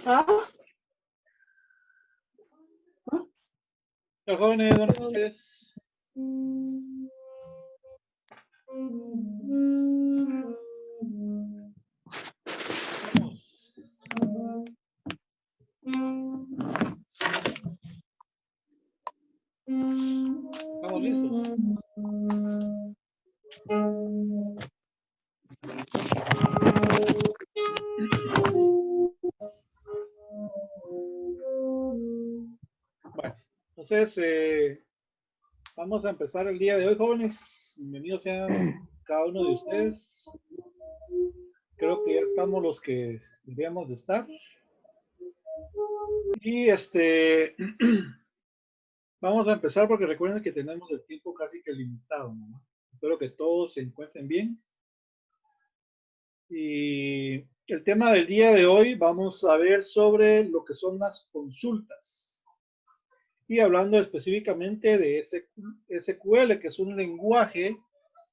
Ah, Hola, jóvenes, buenas noches. Vamos. Estamos listos. Bueno, entonces vamos a empezar el día de hoy, jóvenes. Bienvenidos sean cada uno de ustedes. Creo que ya estamos los que deberíamos de estar. Y vamos a empezar porque recuerden que tenemos el tiempo casi que limitado, ¿no? Espero que todos se encuentren bien. Y el tema del día de hoy vamos a ver sobre lo que son las consultas. Y hablando específicamente de SQL, que es un lenguaje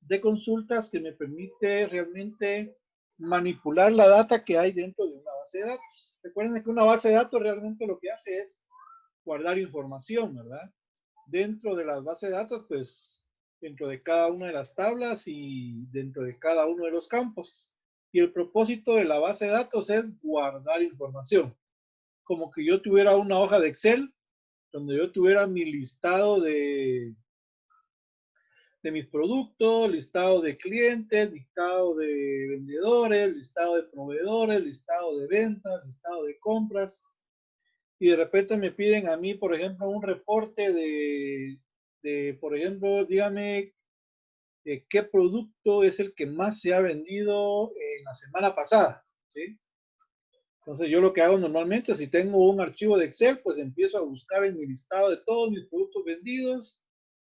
de consultas que me permite realmente manipular la data que hay dentro de una base de datos. Recuerden que una base de datos realmente lo que hace es guardar información, ¿verdad? Dentro de las bases de datos, pues dentro de cada una de las tablas y dentro de cada uno de los campos. Y el propósito de la base de datos es guardar información. Como que yo tuviera una hoja de Excel donde yo tuviera mi listado de mis productos, listado de clientes, listado de vendedores, listado de proveedores, listado de ventas, listado de compras. Y de repente me piden a mí, por ejemplo, un reporte por ejemplo, dígame qué producto es el que más se ha vendido en la semana pasada, ¿sí? Entonces yo lo que hago normalmente, si tengo un archivo de Excel, pues empiezo a buscar en mi listado de todos mis productos vendidos,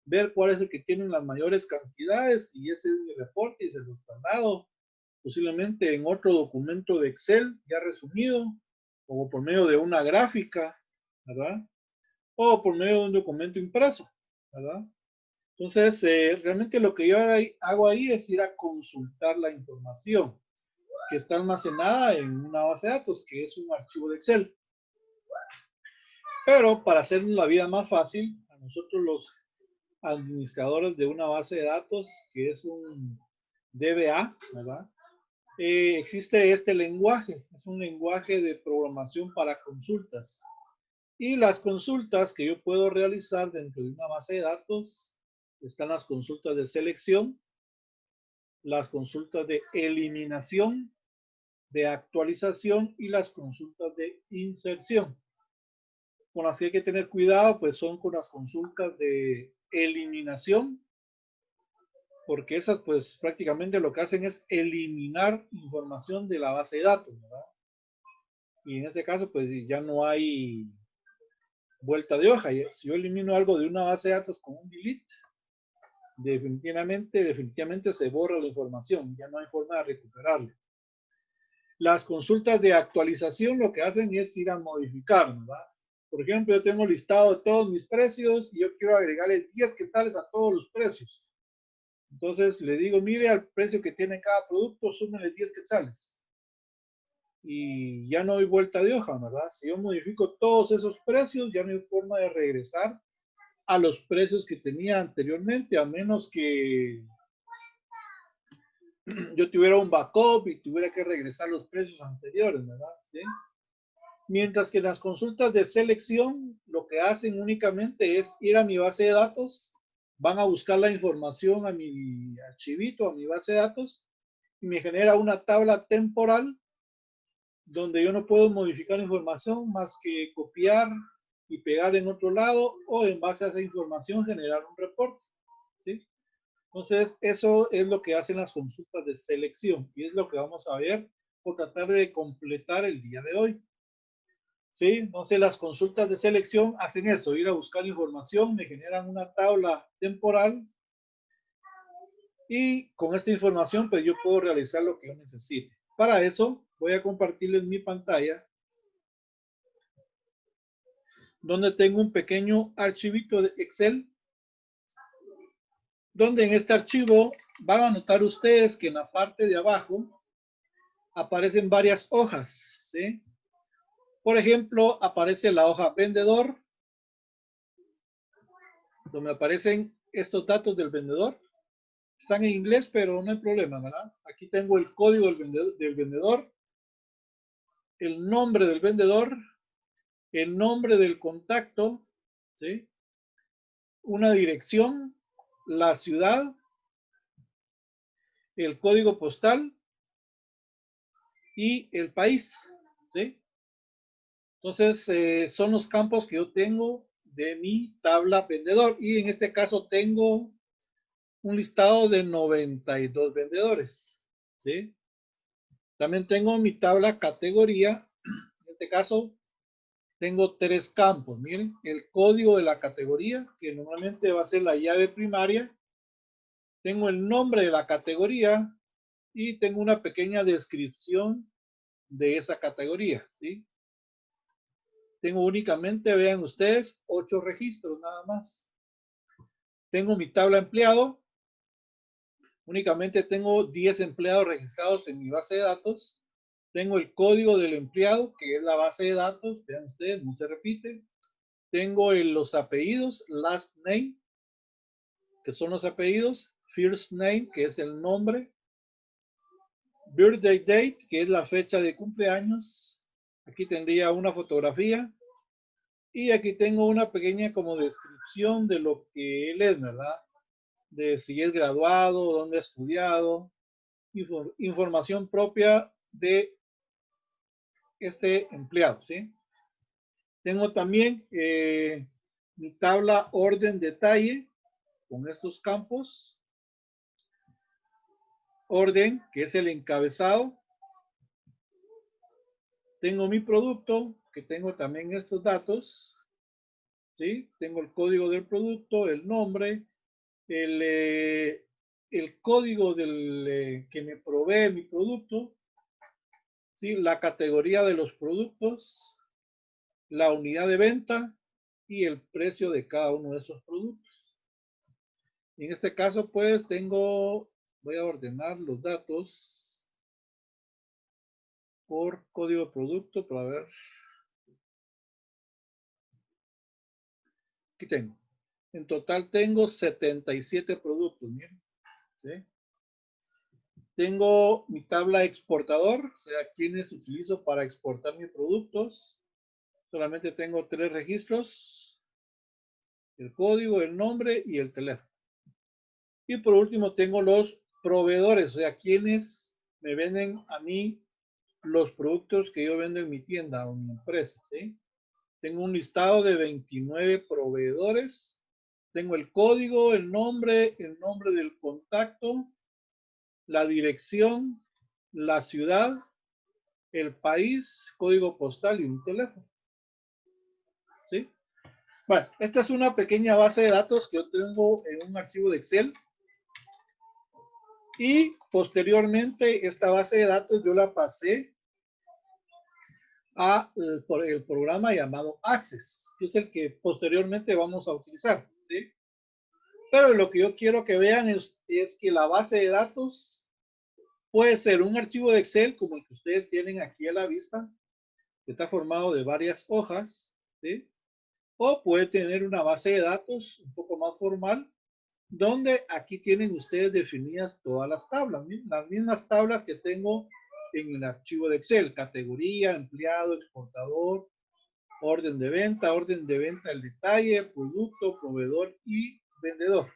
ver cuál es el que tiene las mayores cantidades y ese es mi reporte y se lo traslado posiblemente en otro documento de Excel ya resumido o por medio de una gráfica, ¿verdad? O por medio de un documento impreso, ¿verdad? Entonces, realmente lo que yo hago ahí es ir a consultar la información que está almacenada en una base de datos, que es un archivo de Excel. Pero para hacer la vida más fácil, a nosotros los administradores de una base de datos, que es un DBA, ¿verdad? Existe este lenguaje, es un lenguaje de programación para consultas. Y las consultas que yo puedo realizar dentro de una base de datos están las consultas de selección, las consultas de eliminación, de actualización y las consultas de inserción. Con las que hay que tener cuidado, pues son con las consultas de eliminación, porque esas pues prácticamente lo que hacen es eliminar información de la base de datos, ¿verdad? Y en este caso pues ya no hay vuelta de hoja. Si yo elimino algo de una base de datos con un delete, definitivamente se borra la información, ya no hay forma de recuperarla. Las consultas de actualización lo que hacen es ir a modificar, ¿verdad? Por ejemplo, yo tengo listado todos mis precios y yo quiero agregarle 10 quetzales a todos los precios. Entonces le digo, mire al precio que tiene cada producto, súmenle 10 quetzales. Y ya no hay vuelta de hoja, ¿verdad? Si yo modifico todos esos precios, ya no hay forma de regresar a los precios que tenía anteriormente, a menos que yo tuviera un backup y tuviera que regresar los precios anteriores, ¿verdad? ¿Sí? Mientras que las consultas de selección lo que hacen únicamente es ir a mi base de datos, van a buscar la información a mi archivito, a mi base de datos, y me genera una tabla temporal donde yo no puedo modificar información más que copiar y pegar en otro lado o en base a esa información generar un reporte, ¿sí? Entonces, eso es lo que hacen las consultas de selección y es lo que vamos a ver por tratar de completar el día de hoy. ¿Sí? Entonces, las consultas de selección hacen eso, ir a buscar información, me generan una tabla temporal y con esta información, pues yo puedo realizar lo que yo necesite. Para eso, voy a compartirles mi pantalla donde tengo un pequeño archivito de Excel, donde en este archivo van a notar ustedes que en la parte de abajo aparecen varias hojas, ¿sí? Por ejemplo, aparece la hoja vendedor, donde aparecen estos datos del vendedor. Están en inglés, pero no hay problema, ¿verdad? Aquí tengo el código del vendedor, el nombre del vendedor, el nombre del contacto, ¿sí? Una dirección, la ciudad, el código postal y el país, ¿sí? Entonces, son los campos que yo tengo de mi tabla vendedor. Y en este caso tengo un listado de 92 vendedores, ¿sí? También tengo mi tabla categoría. En este caso, tengo 3 campos. Miren, el código de la categoría, que normalmente va a ser la llave primaria. Tengo el nombre de la categoría y tengo una pequeña descripción de esa categoría, ¿sí? Tengo únicamente, vean ustedes, 8 registros nada más. Tengo mi tabla empleado. Únicamente tengo 10 empleados registrados en mi base de datos. Tengo el código del empleado, que es la base de datos. Vean ustedes, no se repite. Tengo los apellidos, last name, que son los apellidos. First name, que es el nombre. Birthday date, que es la fecha de cumpleaños. Aquí tendría una fotografía. Y aquí tengo una pequeña como descripción de lo que él es, ¿verdad? De si es graduado, dónde ha estudiado, información propia de este empleado, ¿sí? Tengo también mi tabla orden detalle con estos campos. Orden, que es el encabezado. Tengo mi producto, que tengo también estos datos, ¿sí? Tengo el código del producto, el nombre, el código que me provee mi producto, ¿sí? La categoría de los productos, la unidad de venta y el precio de cada uno de esos productos. En este caso, pues voy a ordenar los datos por código de producto para ver. Aquí tengo. En total tengo 77 productos, miren, ¿sí? Tengo mi tabla exportador, o sea, quienes utilizo para exportar mis productos. Solamente tengo 3 registros, el código, el nombre y el teléfono. Y por último tengo los proveedores, o sea, quienes me venden a mí los productos que yo vendo en mi tienda o en mi empresa, ¿sí? Tengo un listado de 29 proveedores. Tengo el código, el nombre del contacto, la dirección, la ciudad, el país, código postal y un teléfono, ¿sí? Bueno, esta es una pequeña base de datos que yo tengo en un archivo de Excel. Y posteriormente esta base de datos yo la pasé por el programa llamado Access, que es el que posteriormente vamos a utilizar, ¿sí? Pero lo que yo quiero que vean es que la base de datos puede ser un archivo de Excel como el que ustedes tienen aquí a la vista, que está formado de varias hojas, ¿sí? O puede tener una base de datos un poco más formal, donde aquí tienen ustedes definidas todas las mismas tablas que tengo en el archivo de Excel: categoría, empleado, exportador, orden de venta al detalle, producto, proveedor y vendedor.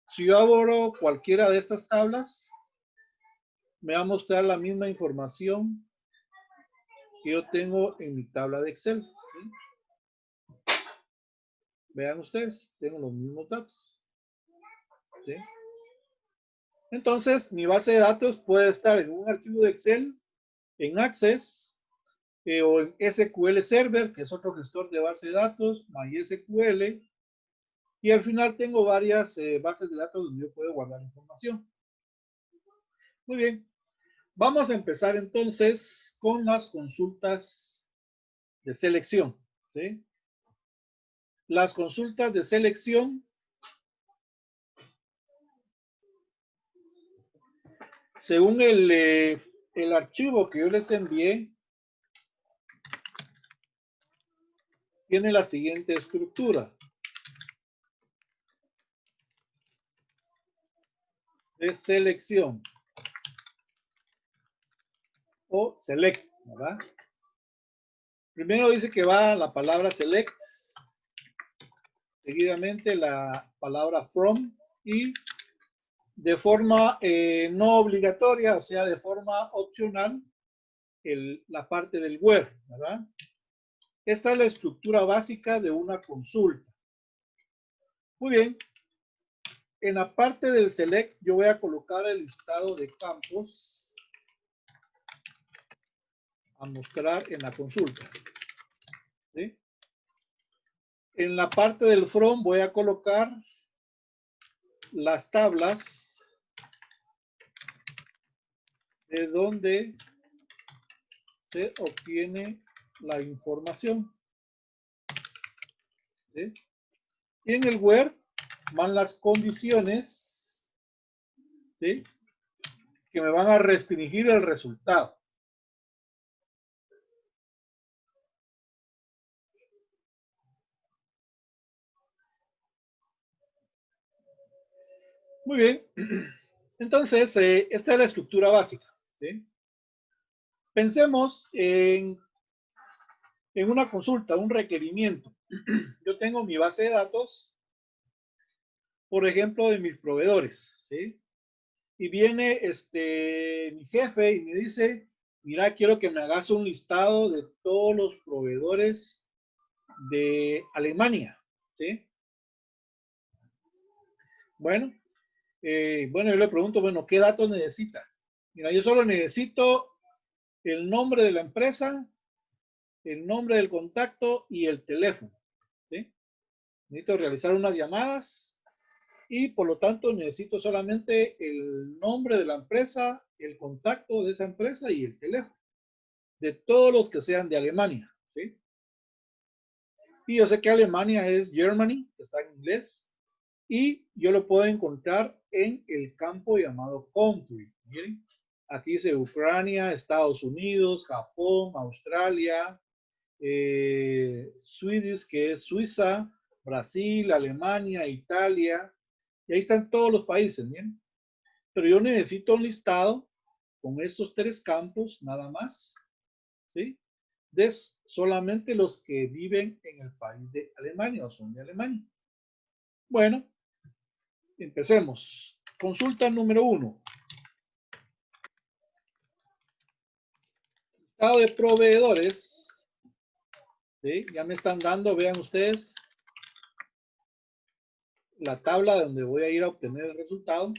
Si yo abro cualquiera de estas tablas, me va a mostrar la misma información que yo tengo en mi tabla de Excel, ¿sí? Vean ustedes, tengo los mismos datos, ¿sí? Entonces, mi base de datos puede estar en un archivo de Excel, en Access, o en SQL Server, que es otro gestor de base de datos, MySQL, y al final tengo varias bases de datos donde yo puedo guardar información. Muy bien, vamos a empezar entonces con las consultas de selección, ¿sí? Las consultas de selección, según el archivo que yo les envié, tiene la siguiente estructura. De selección. O select, ¿verdad? Primero dice que va la palabra select. Seguidamente la palabra from. Y de forma no obligatoria, o sea, de forma opcional, la parte del where, ¿verdad? Esta es la estructura básica de una consulta. Muy bien. En la parte del select yo voy a colocar el listado de campos a mostrar en la consulta. ¿Sí? En la parte del from voy a colocar las tablas de donde se obtiene la información. ¿Sí? Y en el where van las condiciones, ¿sí?, que me van a restringir el resultado. Muy bien. Entonces, esta es la estructura básica. ¿Sí? Pensemos en una consulta, un requerimiento. Yo tengo mi base de datos, por ejemplo, de mis proveedores, ¿sí? Y viene mi jefe y me dice, mira, quiero que me hagas un listado de todos los proveedores de Alemania, ¿sí? Bueno, yo le pregunto, bueno, ¿qué datos necesita? Mira, yo solo necesito el nombre de la empresa, el nombre del contacto y el teléfono, ¿sí? Necesito realizar unas llamadas y por lo tanto necesito solamente el nombre de la empresa, el contacto de esa empresa y el teléfono, de todos los que sean de Alemania, ¿sí? Y yo sé que Alemania es Germany, que está en inglés, y yo lo puedo encontrar en el campo llamado country. Miren, aquí dice Ucrania, Estados Unidos, Japón, Australia, Swedish, que es Suiza, Brasil, Alemania, Italia, y ahí están todos los países, ¿bien? Pero yo necesito un listado con estos tres campos nada más, ¿sí? De solamente los que viven en el país de Alemania o son de Alemania. Bueno, empecemos. Consulta número 1. Listado de proveedores. ¿Sí? Ya me están dando, vean ustedes, la tabla donde voy a ir a obtener el resultado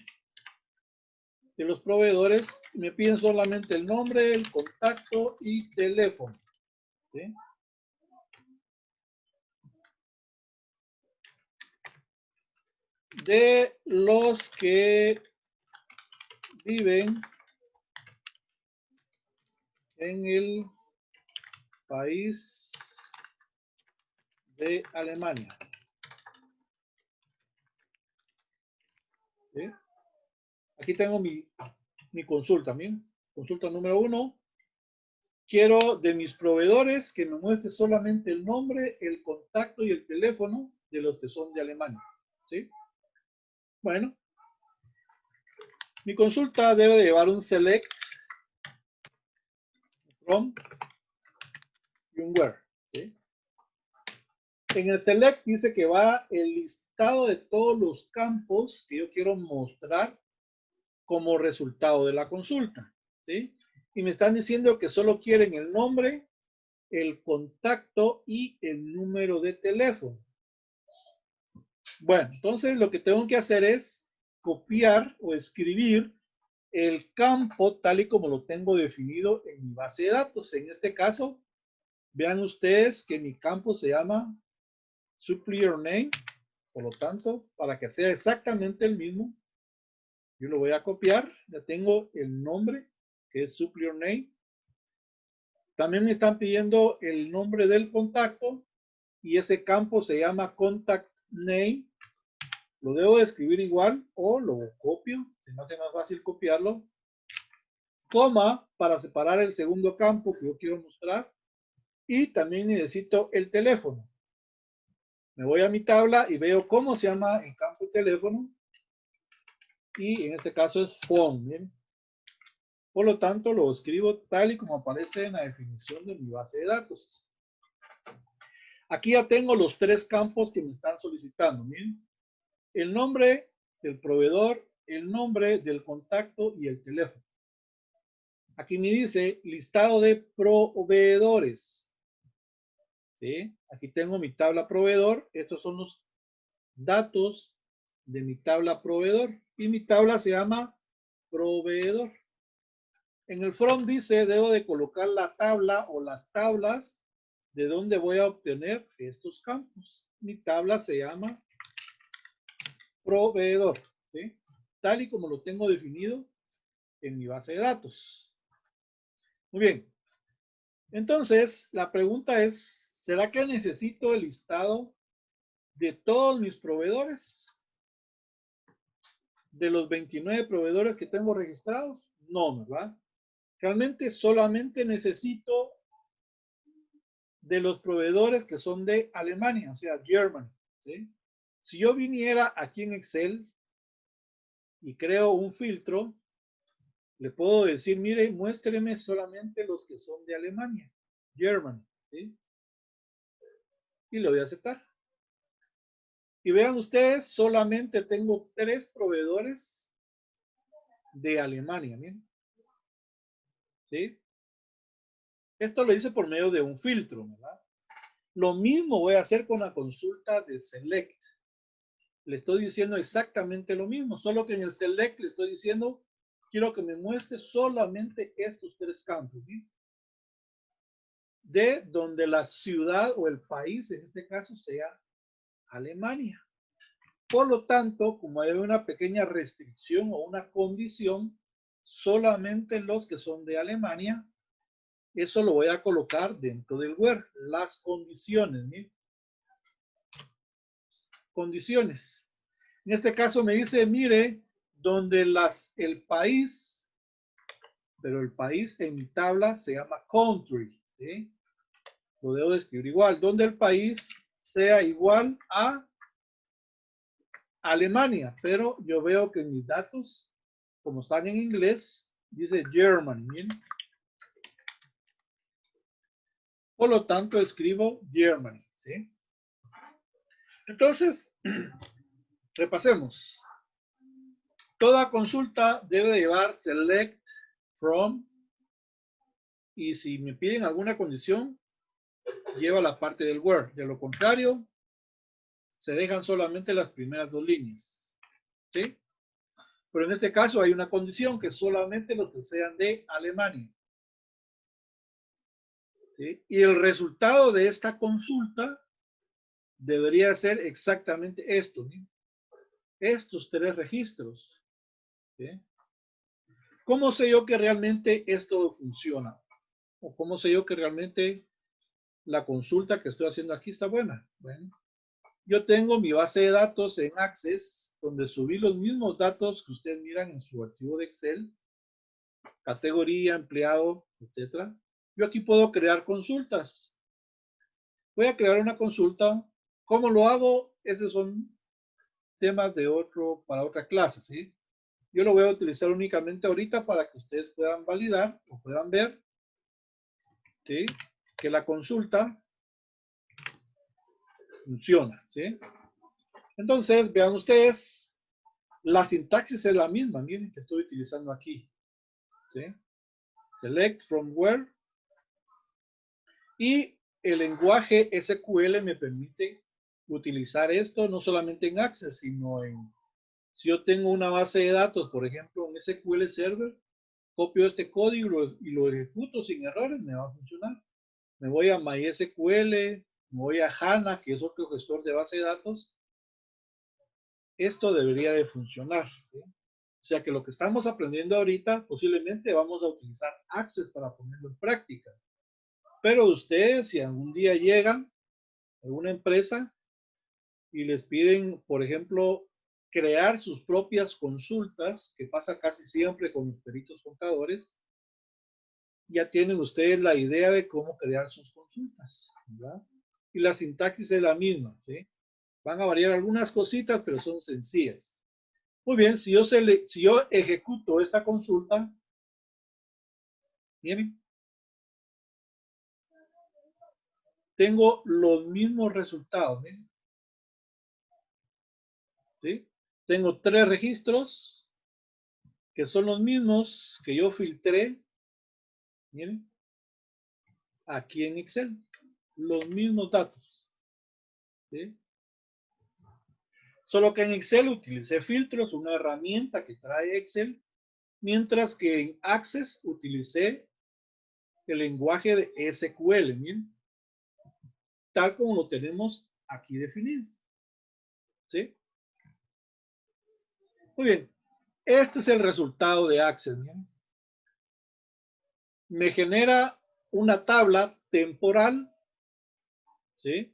de los proveedores. Me piden solamente el nombre, el contacto y teléfono. ¿Sí? De los que viven en el país de Alemania. ¿Sí? Aquí tengo mi consulta. ¿Bien? Consulta número 1. Quiero de mis proveedores que me muestre solamente el nombre, el contacto y el teléfono de los que son de Alemania. ¿Sí? Bueno, mi consulta debe de llevar un select, from y un where. ¿Sí? En el select dice que va el listado de todos los campos que yo quiero mostrar como resultado de la consulta. ¿Sí? Y me están diciendo que solo quieren el nombre, el contacto y el número de teléfono. Bueno, entonces lo que tengo que hacer es copiar o escribir el campo tal y como lo tengo definido en mi base de datos. En este caso, vean ustedes que mi campo se llama supplier name. Por lo tanto, para que sea exactamente el mismo, yo lo voy a copiar. Ya tengo el nombre, que es supplier name. También me están pidiendo el nombre del contacto y ese campo se llama contact name. Lo debo de escribir igual o lo copio, se me hace más fácil copiarlo, coma para separar el segundo campo que yo quiero mostrar y también necesito el teléfono. Me voy a mi tabla y veo cómo se llama el campo teléfono. Y en este caso es phone. ¿Bien? Por lo tanto, lo escribo tal y como aparece en la definición de mi base de datos. Aquí ya tengo los tres campos que me están solicitando. Miren, el nombre del proveedor, el nombre del contacto y el teléfono. Aquí me dice listado de proveedores. ¿Sí? Aquí tengo mi tabla proveedor. Estos son los datos de mi tabla proveedor. Y mi tabla se llama proveedor. En el from dice, debo de colocar la tabla o las tablas de donde voy a obtener estos campos. Mi tabla se llama proveedor, ¿sí? Tal y como lo tengo definido en mi base de datos. Muy bien. Entonces, la pregunta es, ¿será que necesito el listado de todos mis proveedores? ¿De los 29 proveedores que tengo registrados? No, ¿verdad? Realmente solamente necesito de los proveedores que son de Alemania, o sea, Germany, ¿sí? Si yo viniera aquí en Excel y creo un filtro, le puedo decir, mire, muéstreme solamente los que son de Alemania, Germany, ¿sí? Y le voy a aceptar. Y vean ustedes, solamente tengo 3 proveedores de Alemania, miren, ¿sí? Esto lo hice por medio de un filtro, ¿verdad? Lo mismo voy a hacer con la consulta de Select. Le estoy diciendo exactamente lo mismo, solo que en el Select le estoy diciendo, quiero que me muestre solamente estos 3 campos, ¿sí? De donde la ciudad o el país, en este caso, sea Alemania. Por lo tanto, como hay una pequeña restricción o una condición, solamente los que son de Alemania, eso lo voy a colocar dentro del where. Las condiciones, ¿sí? Condiciones. En este caso me dice, mire, donde el país, pero el país en mi tabla se llama country, ¿sí? Lo debo de escribir igual, donde el país sea igual a Alemania, pero yo veo que en mis datos, como están en inglés, dice Germany, ¿bien? Por lo tanto, escribo Germany, ¿sí? Entonces, repasemos. Toda consulta debe llevar select from y si me piden alguna condición, lleva la parte del where. De lo contrario, se dejan solamente las primeras 2 líneas, ¿sí? Pero en este caso hay una condición que solamente los que sean de Alemania. ¿Sí? Y el resultado de esta consulta debería ser exactamente esto, ¿sí? Estos 3 registros. ¿Sí? ¿Cómo sé yo que realmente esto funciona? ¿O cómo sé yo que realmente la consulta que estoy haciendo aquí está buena? Bueno, yo tengo mi base de datos en Access, donde subí los mismos datos que ustedes miran en su archivo de Excel, categoría, empleado, etcétera. Yo aquí puedo crear consultas. Voy a crear una consulta. ¿Cómo lo hago? Esos son temas de para otra clase, ¿sí? Yo lo voy a utilizar únicamente ahorita para que ustedes puedan validar o puedan ver, ¿sí? Que la consulta funciona, ¿sí? Entonces, vean ustedes, la sintaxis es la misma, miren que estoy utilizando aquí, ¿sí? Select from where. Y el lenguaje SQL me permite utilizar esto no solamente en Access, sino en, si yo tengo una base de datos, por ejemplo, en SQL Server, copio este código y lo ejecuto sin errores, me va a funcionar. Me voy a MySQL, me voy a HANA, que es otro gestor de base de datos. Esto debería de funcionar, ¿sí? O sea que lo que estamos aprendiendo ahorita, posiblemente vamos a utilizar Access para ponerlo en práctica. Pero ustedes, si algún día llegan a una empresa y les piden, por ejemplo, crear sus propias consultas, que pasa casi siempre con los peritos contadores, ya tienen ustedes la idea de cómo crear sus consultas, ¿verdad? Y la sintaxis es la misma, ¿sí? Van a variar algunas cositas, pero son sencillas. Muy bien, si yo ejecuto esta consulta, miren, tengo los mismos resultados. Miren. ¿Sí? Tengo 3 registros que son los mismos que yo filtré. Miren, aquí en Excel. Los mismos datos. ¿Sí? Solo que en Excel utilicé filtros, una herramienta que trae Excel, mientras que en Access utilicé el lenguaje de SQL, miren, tal como lo tenemos aquí definido. ¿Sí? Muy bien, este es el resultado de Access. Miren. Me genera una tabla temporal, ¿sí?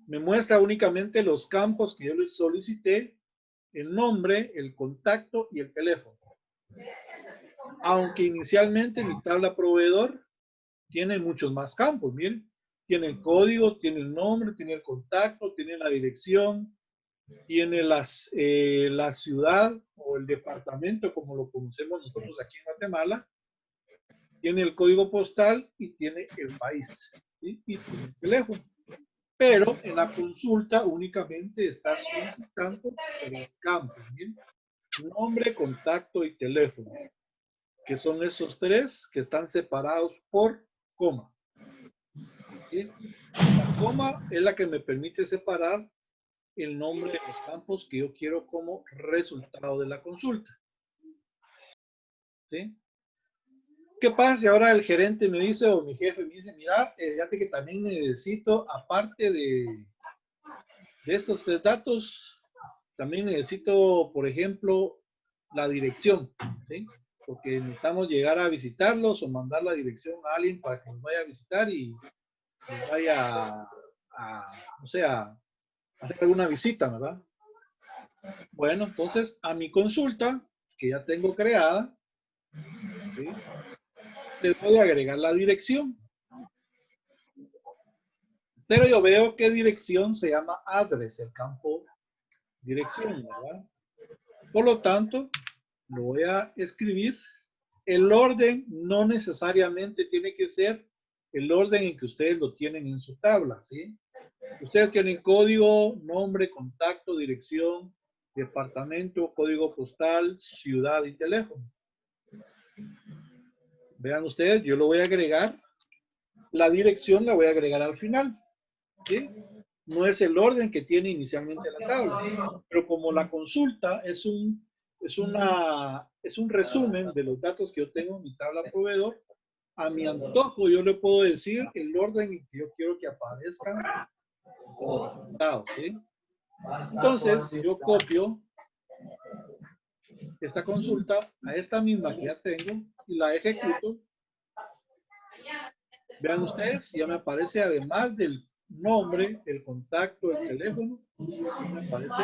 Me muestra únicamente los campos que yo les solicité, el nombre, el contacto y el teléfono. Aunque inicialmente mi tabla proveedor tiene muchos más campos, miren. Tiene el código, tiene el nombre, tiene el contacto, tiene la dirección, tiene la ciudad o el departamento, como lo conocemos nosotros aquí en Guatemala, tiene el código postal y tiene el país, ¿sí? Y tiene el teléfono. Pero en la consulta únicamente está solicitando 3 campos, ¿bien? Nombre, contacto y teléfono, que son esos 3 que están separados por coma. ¿Sí? La coma es la que me permite separar el nombre de los campos que yo quiero como resultado de la consulta. ¿Sí? ¿Qué pasa si ahora el gerente me dice o mi jefe me dice, mira, fíjate que también necesito, aparte de estos 3 datos, también necesito, por ejemplo, la dirección, ¿sí? Porque necesitamos llegar a visitarlos o mandar la dirección a alguien para que nos vaya a visitar y vaya o sea, a hacer alguna visita, ¿verdad? Bueno, entonces a mi consulta, que ya tengo creada, ¿sí? Le voy a agregar la dirección. Pero yo veo que dirección se llama address, el campo dirección, ¿verdad? Por lo tanto, lo voy a escribir. El orden no necesariamente tiene que ser el orden en que ustedes lo tienen en su tabla, ¿sí? Ustedes tienen código, nombre, contacto, dirección, departamento, código postal, ciudad y teléfono. Vean ustedes, yo lo voy a agregar. La dirección la voy a agregar al final, ¿sí? No es el orden que tiene inicialmente la tabla, pero como la consulta es un resumen de los datos que yo tengo en mi tabla proveedor, a mi antojo yo le puedo decir el orden en que yo quiero que aparezcan como resultados, ¿sí? Entonces, si yo copio esta consulta a esta misma que ya tengo y la ejecuto, vean ustedes, ya me aparece además del nombre, el contacto, el teléfono, me aparece,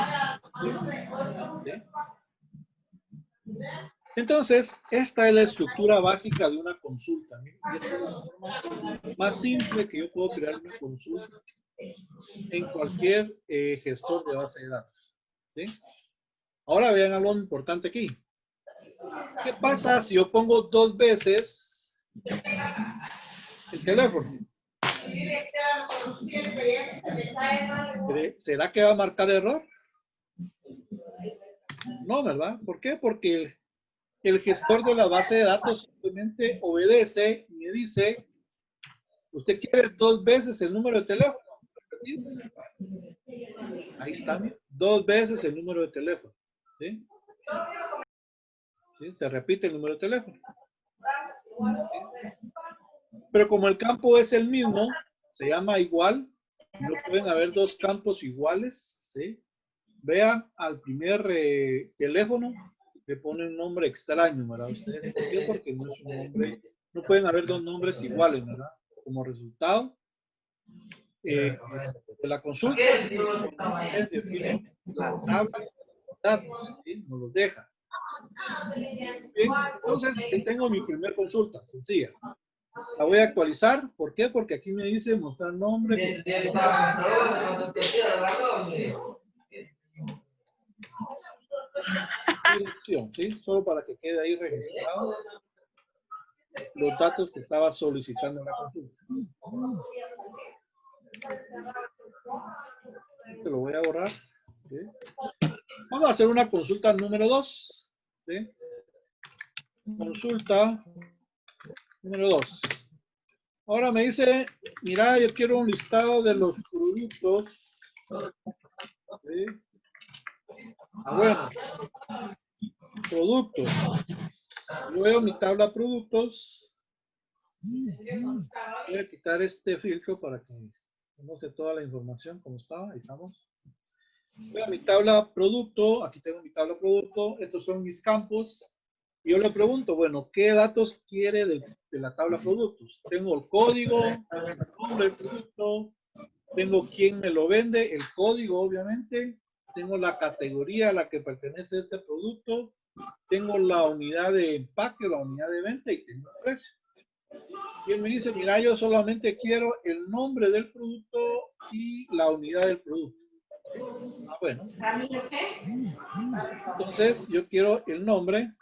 ¿sí? Entonces, esta es la estructura básica de una consulta. ¿Sí? Y esta es la forma más simple que yo puedo crear una consulta en cualquier gestor de base de datos. ¿Sí? Ahora vean algo importante aquí. ¿Qué pasa si yo pongo 2 veces el teléfono? ¿Será que va a marcar error? No, ¿verdad? ¿Por qué? Porque el gestor de la base de datos simplemente obedece y me dice, ¿usted quiere 2 veces el número de teléfono? Ahí está, 2 veces el número de teléfono. ¿Sí? ¿Sí? Se repite el número de teléfono. ¿Sí? Pero como el campo es el mismo, se llama igual, no pueden haber 2 campos iguales. ¿Sí? Vean al primer teléfono, le pone un nombre extraño, ¿verdad? Ustedes, ¿por qué? Porque no es un nombre, no pueden haber 2 nombres iguales, ¿verdad? Como resultado de la consulta, ustedes definen la tabla de datos, ¿sí? Nos los deja. Bien, entonces, ahí tengo mi primer consulta, sencilla. La voy a actualizar. ¿Por qué? Porque aquí me dice mostrar nombre. Dirección, ¿sí? Solo para que quede ahí registrado los datos que estaba solicitando en la consulta. Te lo voy a borrar. ¿Sí? Vamos a hacer una consulta número 2. ¿Sí? Consulta número 2. Ahora me dice, mira, yo quiero un listado de los productos. ¿Sí? Bueno, productos. Yo veo mi tabla productos. Voy a quitar este filtro para que muestre toda la información como estaba. Ahí estamos. Veo mi tabla producto. Aquí tengo mi tabla producto. Estos son mis campos. Y yo le pregunto, bueno, ¿qué datos quiere de la tabla productos? Tengo el código, el nombre del producto, tengo quién me lo vende, el código obviamente, tengo la categoría a la que pertenece este producto, tengo la unidad de empaque, la unidad de venta y tengo el precio. Y él me dice, mira, yo solamente quiero el nombre del producto y la unidad del producto. Ah, bueno. Entonces, yo quiero el nombre,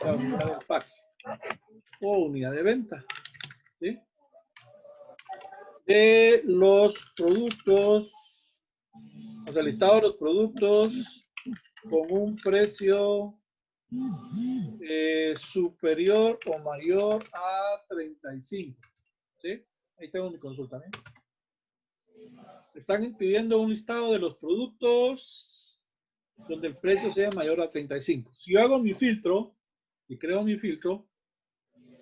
la unidad de empaque o unidad de venta. ¿Sí? De los productos, o sea, listado de los productos con un precio superior o mayor a 35. ¿Sí? Ahí tengo mi consulta. ¿Eh? Están pidiendo un listado de los productos donde el precio sea mayor a 35. Si yo hago mi filtro y creo mi filtro,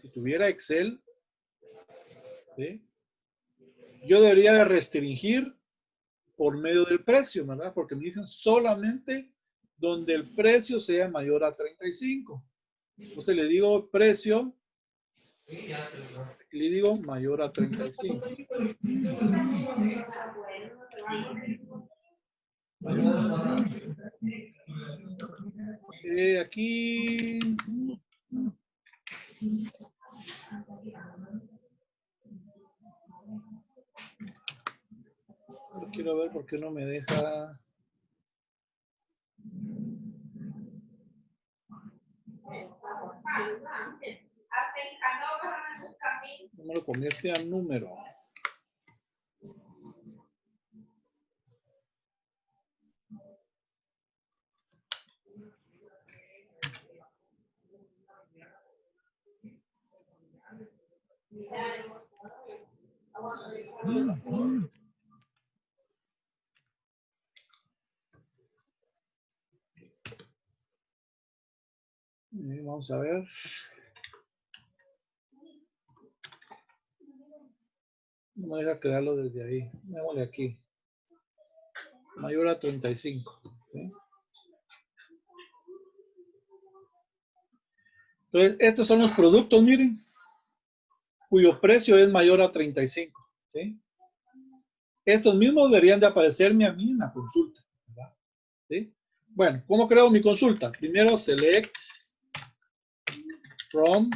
si tuviera Excel, ¿sí? Yo debería de restringir por medio del precio, ¿verdad? Porque me dicen solamente donde el precio sea mayor a 35. Entonces le digo precio, y le digo mayor a 35. Aquí yo quiero ver por qué no me deja. No me lo convierte a número. Vamos a ver. No me deja crearlo desde ahí. Démosle aquí. Mayor a 35. ¿Sí? Entonces, estos son los productos, miren, cuyo precio es mayor a 35. ¿Sí? Estos mismos deberían de aparecerme a mí en la consulta. ¿Verdad? ¿Sí? Bueno, ¿cómo creo mi consulta? Primero, select from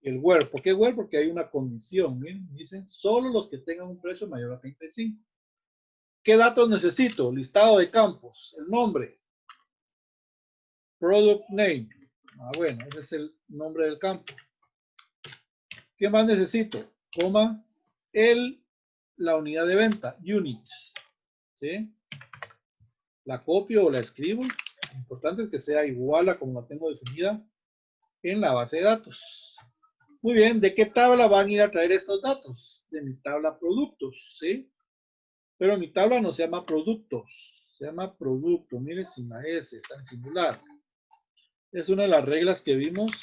el where. ¿Por qué where? Porque hay una condición. Miren, dicen solo los que tengan un precio mayor a 35. ¿Qué datos necesito? Listado de campos, el nombre, product name. Ah, bueno, ese es el nombre del campo. ¿Qué más necesito? Coma, la unidad de venta, units. ¿Sí? La copio o la escribo. Lo importante es que sea igual a como la tengo definida en la base de datos. Muy bien, ¿de qué tabla van a ir a traer estos datos? De mi tabla productos, ¿sí? Pero mi tabla no se llama productos, se llama producto. Miren, sin la S, está en singular. Es una de las reglas que vimos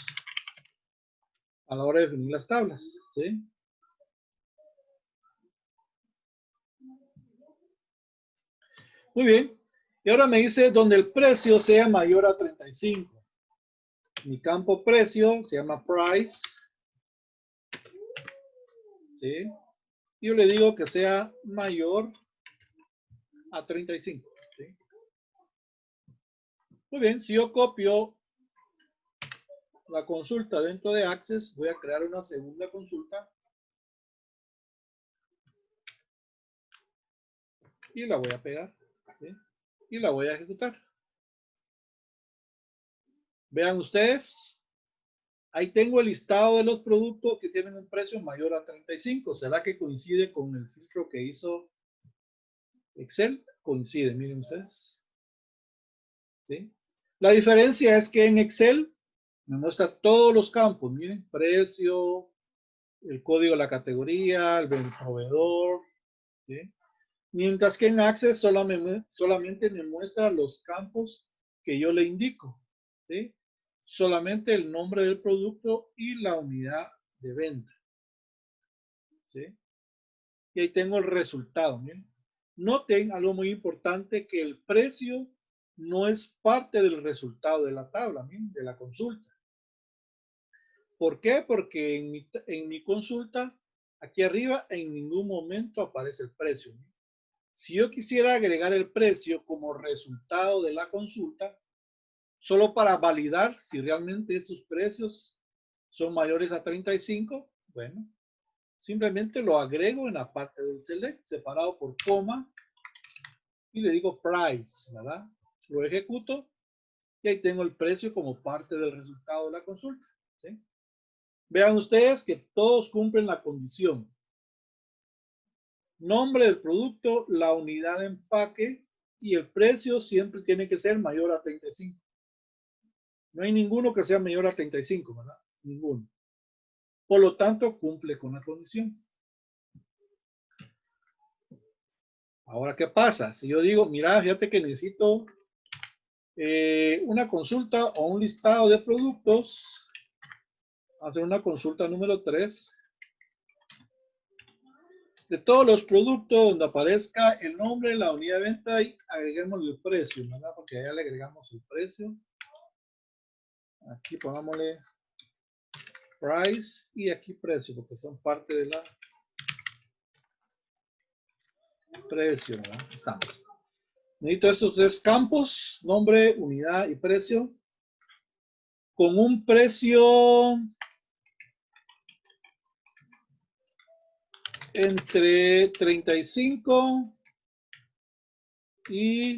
a la hora de definir las tablas, ¿sí? Muy bien. Y ahora me dice donde el precio sea mayor a 35. Mi campo precio se llama price. ¿Sí? Y yo le digo que sea mayor a 35. ¿Sí? Muy bien, si yo copio la consulta dentro de Access, voy a crear una segunda consulta y la voy a pegar, ¿sí? Y la voy a ejecutar. Vean ustedes, ahí tengo el listado de los productos que tienen un precio mayor a 35. ¿Será que coincide con el filtro que hizo Excel? Coincide, miren ustedes. ¿Sí? La diferencia es que en Excel me muestra todos los campos, miren, precio, el código de la categoría, el proveedor, ¿sí? Mientras que en Access solamente me muestra los campos que yo le indico, ¿sí? Solamente el nombre del producto y la unidad de venta, ¿sí? Y ahí tengo el resultado, miren. Noten algo muy importante, que el precio no es parte del resultado de la tabla, miren, de la consulta. ¿Por qué? Porque en mi consulta, aquí arriba, en ningún momento aparece el precio. Si yo quisiera agregar el precio como resultado de la consulta, solo para validar si realmente esos precios son mayores a 35, bueno, simplemente lo agrego en la parte del select, separado por coma, y le digo price, ¿verdad? Lo ejecuto y ahí tengo el precio como parte del resultado de la consulta, ¿sí? Vean ustedes que todos cumplen la condición. Nombre del producto, la unidad de empaque y el precio siempre tiene que ser mayor a 35. No hay ninguno que sea mayor a 35, ¿verdad? Ninguno. Por lo tanto, cumple con la condición. Ahora, ¿qué pasa? Si yo digo, mira, fíjate que necesito una consulta o un listado de productos, hacer una consulta número 3, de todos los productos donde aparezca el nombre, la unidad de venta y agreguemos el precio, ¿verdad? Porque allá le agregamos el precio. Aquí pongámosle price y aquí precio, porque son parte de la precio, ¿verdad? Estamos. Necesito estos tres campos, nombre, unidad y precio, con un precio entre 35 y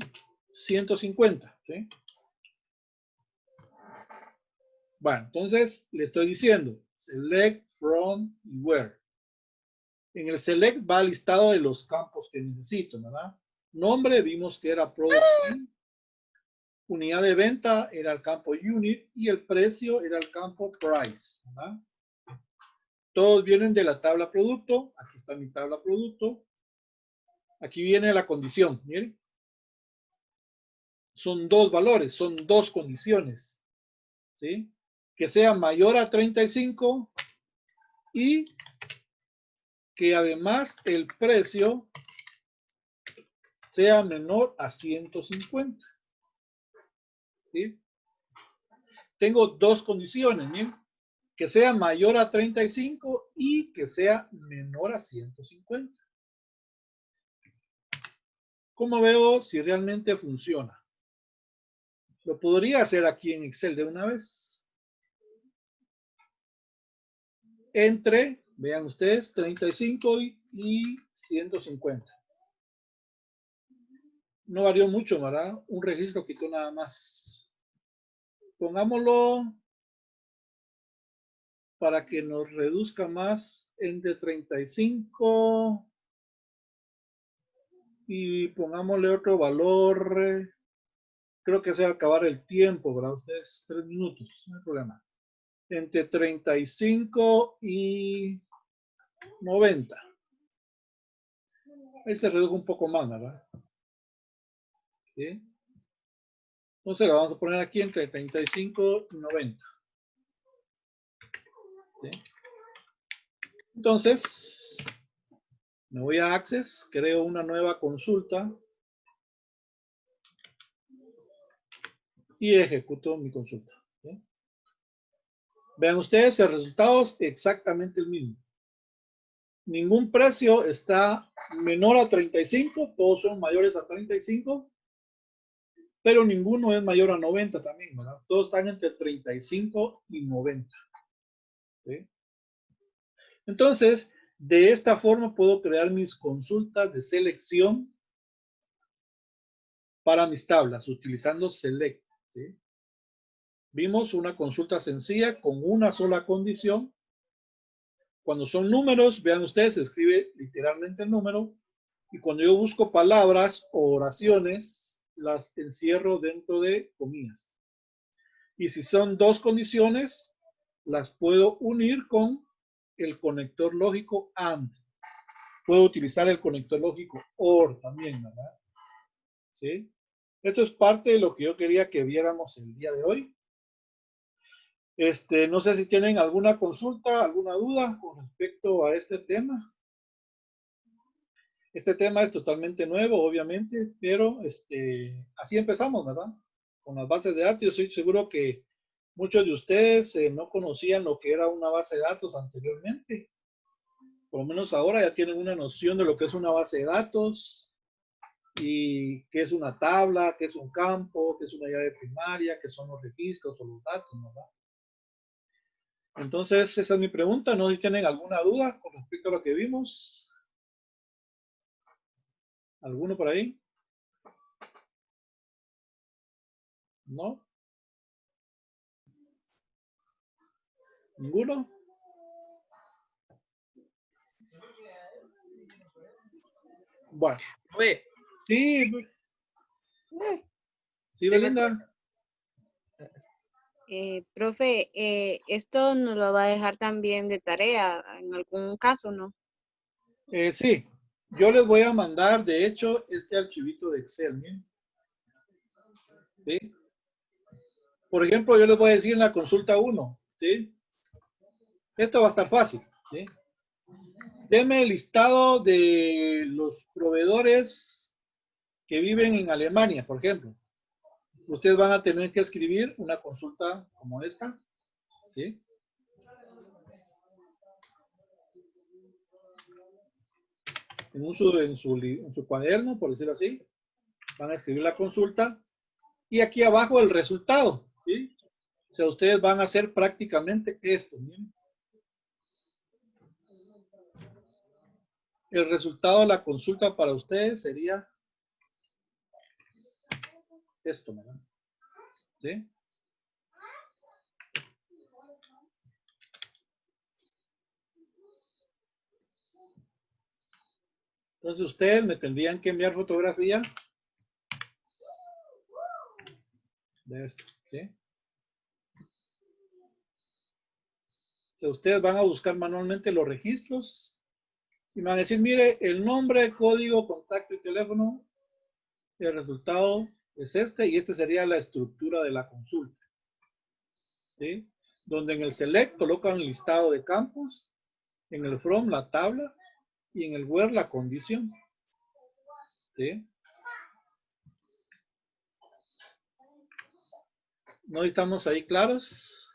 150, ¿sí? Bueno, entonces le estoy diciendo, select from y where. En el select va el listado de los campos que necesito, ¿verdad? Nombre, vimos que era product. Unidad de venta era el campo unit y el precio era el campo price, ¿verdad? Todos vienen de la tabla producto. Aquí está mi tabla producto. Aquí viene la condición, miren. Son dos valores, son dos condiciones, ¿sí? Que sea mayor a 35 y que además el precio sea menor a 150, ¿sí? Tengo dos condiciones, miren. Que sea mayor a 35 y que sea menor a 150. ¿Cómo veo si realmente funciona? Lo podría hacer aquí en Excel de una vez. Entre, vean ustedes, 35 y 150. No varió mucho, ¿verdad? Un registro quitó nada más. Pongámoslo para que nos reduzca más entre 35 y pongámosle otro valor. Creo que se va a acabar el tiempo, ¿verdad? Ustedes 3 minutos, no hay problema. Entre 35 y 90. Ahí se redujo un poco más, ¿verdad? ¿Sí? Entonces lo vamos a poner aquí entre 35 y 90. ¿Sí? Entonces, me voy a Access, creo una nueva consulta y ejecuto mi consulta. ¿Sí? Vean ustedes, el resultado es exactamente el mismo. Ningún precio está menor a 35, todos son mayores a 35. pero ninguno es mayor a 90 también, ¿verdad? Todos están entre 35 y 90. ¿Sí? Entonces, de esta forma puedo crear mis consultas de selección para mis tablas, utilizando select. ¿Sí? Vimos una consulta sencilla con una sola condición. Cuando son números, vean ustedes, se escribe literalmente el número. Y cuando yo busco palabras o oraciones, las encierro dentro de comillas. Y si son dos condiciones, las puedo unir con el conector lógico AND. Puedo utilizar el conector lógico OR también, ¿verdad? ¿Sí? Esto es parte de lo que yo quería que viéramos el día de hoy. No sé si tienen alguna consulta, alguna duda con respecto a este tema. Este tema es totalmente nuevo, obviamente, pero así empezamos, ¿verdad? Con las bases de datos. Yo estoy seguro que muchos de ustedes no conocían lo que era una base de datos anteriormente. Por lo menos ahora ya tienen una noción de lo que es una base de datos y qué es una tabla, qué es un campo, qué es una llave primaria, qué son los registros o los datos, ¿verdad? Entonces, esa es mi pregunta. No sé si tienen alguna duda con respecto a lo que vimos. ¿Alguno por ahí? ¿No? ¿Ninguno? Bueno. Sí, sí, Belinda. Profe, esto nos lo va a dejar también de tarea en algún caso, ¿no? Sí, yo les voy a mandar, de hecho, este archivito de Excel. ¿Bien? ¿Sí? Por ejemplo, yo les voy a decir en la consulta 1, ¿sí? Esto va a estar fácil, ¿sí? Deme el listado de los proveedores que viven en Alemania, por ejemplo. Ustedes van a tener que escribir una consulta como esta, ¿sí? En su cuaderno, por decirlo así, van a escribir la consulta y aquí abajo el resultado, ¿sí? O sea, ustedes van a hacer prácticamente esto, ¿sí? El resultado de la consulta para ustedes sería esto, ¿verdad? ¿Sí? Entonces ustedes me tendrían que enviar fotografía de esto, ¿sí? O sea, ustedes van a buscar manualmente los registros y me van a decir, mire, el nombre, código, contacto y teléfono, el resultado es este y esta sería la estructura de la consulta, ¿sí? Donde en el select colocan el listado de campos, en el from la tabla y en el where la condición, ¿sí? ¿No estamos ahí claros?